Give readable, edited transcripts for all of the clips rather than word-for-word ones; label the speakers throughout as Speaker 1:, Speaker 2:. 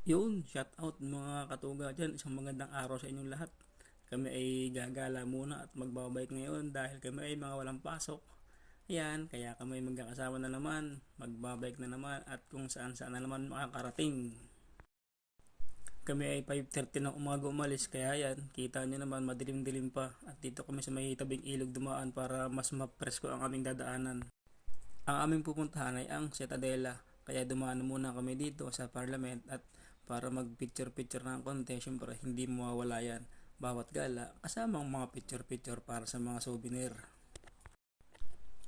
Speaker 1: Yun, shout out mga katuga dyan. Isang magandang araw sa inyong lahat. Kami ay gagala muna at magbabike ngayon dahil kami ay mga walang pasok. Ayan, kaya kami magkakasama na naman, magbabike na naman at kung saan saan na naman makakarating. Kami ay 5:30 ng umaga umalis kaya yan, kita nyo naman madilim-dilim pa at dito kami sa may tabing ilog dumaan para mas mapresko ang aming dadaanan. Ang aming pupuntahan ay ang Cittadella kaya dumaan muna kami dito sa Parliament at para mag-picture-picture ng konti, syempre hindi mawawala yan. Bawat gala, kasamang mga picture-picture para sa mga souvenir.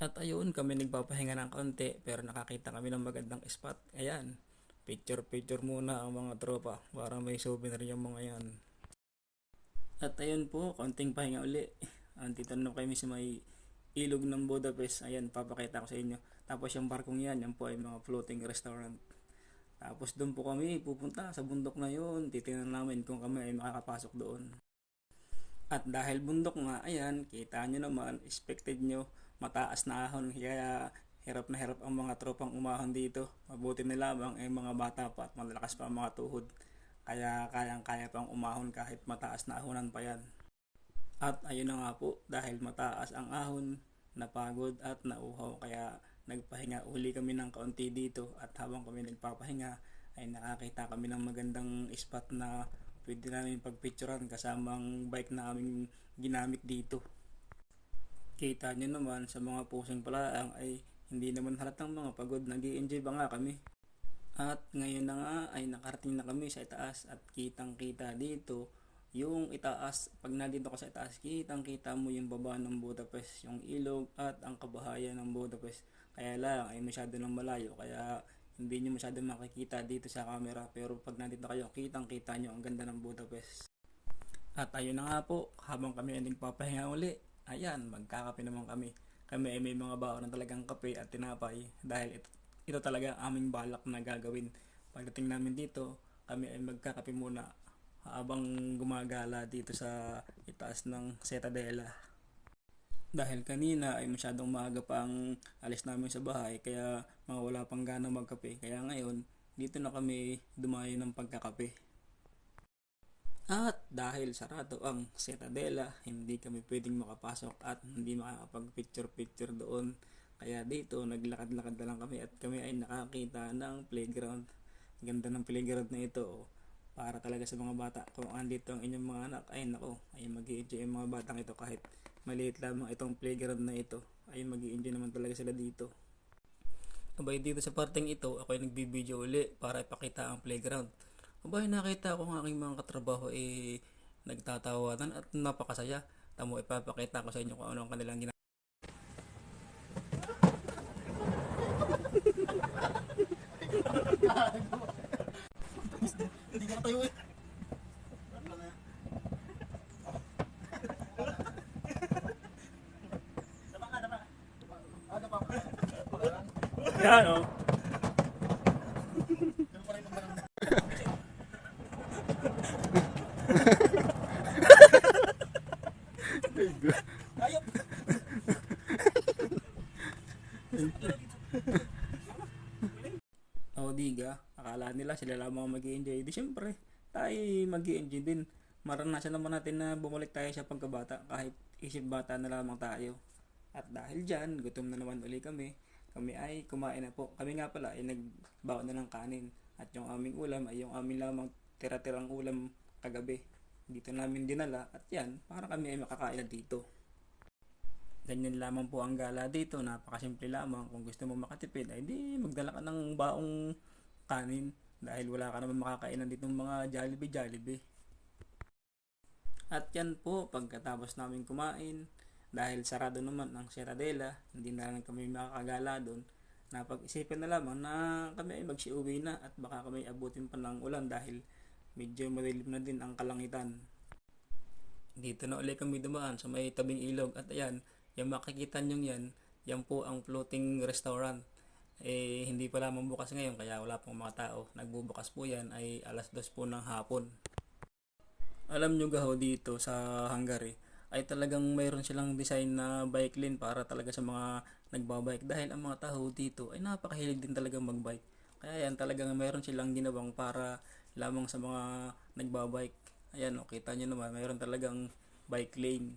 Speaker 1: At ayun, kami nagpapahinga ng konti pero nakakita kami ng magandang spot. Ayan, picture-picture muna ang mga tropa para may souvenir yung mga yan. At ayun po, konting pahinga uli. Andito na kami sa may ilog ng Budapest. Ayan, papakita ko sa inyo. Tapos yung barkong yan po ay mga floating restaurant. Tapos doon po kami pupunta sa bundok na yun. Titingnan namin kung kami ay makakapasok doon. At dahil bundok nga, ayan, kita nyo naman, expected nyo, mataas na ahon. Kaya hirap na hirap ang mga tropang umahon dito. Mabuti na lamang ay mga bata pa at malalakas pa ang mga tuhod. Kaya kayang-kaya pang umahon kahit mataas na ahonan pa yan. At ayun na nga po, dahil mataas ang ahon, napagod at nauhaw. Kaya nagpahinga uli kami ng kaunti dito at habang kami nagpapahinga ay nakakita kami ng magandang spot na pwede namin pagpicturan kasamang bike na aming ginamit dito. Kita nyo naman sa mga posing palaang ay hindi naman halatang mga pagod, nag-i-enjoy ba nga kami. At ngayon na nga ay nakarating na kami sa itaas at kitang kita dito yung itaas. Pag nandito ka sa itaas, kitang kita mo yung baba ng Budapest, yung ilog at ang kabahayan ng Budapest. Kaya lang ay masyado ng malayo kaya hindi nyo masyado makikita dito sa camera, pero pag nandito kayo kitang kita nyo ang ganda ng Budapest. At ayun na nga po, habang kami ay nagpapahinga uli, ayan, magkakape naman kami. Kami ay may mga baon ng talagang kape at tinapay dahil ito talaga ang aming balak na gagawin. Pagdating namin dito, kami ay magkakape muna habang gumagala dito sa itaas ng Cittadella. Dahil kanina ay masyadong maaga pa ang alis namin sa bahay kaya mga wala pang gana magkape. Kaya ngayon, dito na kami dumayo ng pagkakape. At dahil sarado ang Cittadella, hindi kami pwedeng makapasok at hindi makakapag-picture-picture doon. Kaya dito, naglakad-lakad na lang kami at kami ay nakakita ng playground. Ganda ng playground na ito. Para talaga sa mga bata. Kung andito ang inyong mga anak, ay nako, ay mag-i-enjoy ang mga batang ito kahit maliit lamang itong playground na ito. Ay mag-i-enjoy naman talaga sila dito. Abay dito sa parteng ito, ako ay nagbibideo uli para ipakita ang playground. Abay nakita ko ang aking mga katrabaho nagtatawanan at napakasaya. Tamo ipapakita ko sa inyo kung ano ang kanilang ginagawa. Hindi ka tayo eh. Yan o. Ayop. O diga, akala nila sila lamang mag-i-enjoy. Di syempre, tayo mag-i-enjoy din. Maranasan naman natin na bumalik tayo sa pagkabata kahit isip bata na lamang tayo. At dahil dyan, gutom na naman uli kami. Kami ay kumain na po. Kami nga pala ay nagbaon na ng kanin. At yung aming ulam ay yung aming lamang tira-tirang ulam kagabi. Dito namin dinala at yan, para kami ay makakain na dito. Ganyan lamang po ang gala dito, napakasimple lamang. Kung gusto mo makatipid, ay di magdala ka ng baong kanin dahil wala ka naman makakainan dito ng mga Jollibee. At yan po, pagkatapos namin kumain, dahil sarado naman ang Cittadella, hindi na lang kami makakagala doon. Napag-isipan na lamang na kami ay magsiuwi na at baka kami abutin pa ng ulan dahil medyo madilim na din ang kalangitan. Dito na ulit kami dumaan sa may tabing ilog at ayan, yung makikita nyo yan po ang floating restaurant. Hindi pa lamang bukas ngayon kaya wala pong mga tao. Nagbubukas po yan ay alas 2 po ng hapon. Alam nyo gaho dito sa Hungary ay talagang mayroon silang design na bike lane para talaga sa mga nagbabike dahil ang mga tao dito ay napakahilig din talaga magbike. Kaya yan talagang mayroon silang ginawang para lamang sa mga nagbabike. Ayan, kita nyo naman, mayroon talagang bike lane.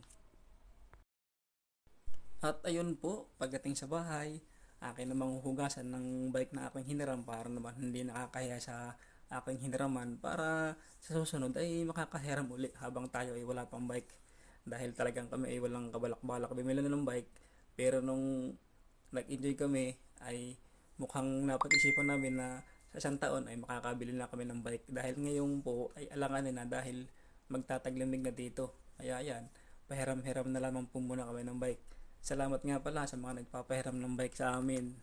Speaker 1: At ayun po, pagdating sa bahay, akin namang hugasan ng bike na aking hiniram para naman hindi nakakahiya sa aking hiniraman para sa susunod ay makakahiram uli habang tayo ay wala pang bike. Dahil talagang kami ay walang kabalak-balak bumili na ng bike. Pero nung nag-enjoy kami ay mukhang napag-isipan namin na sa isang taon ay makakabili na kami ng bike. Dahil ngayon po ay alanganin na dahil magtataglamig na dito. Kaya yan, pahiram-hiram na lamang po muna kami ng bike. Salamat nga pala sa mga nagpapahiram ng bike sa amin.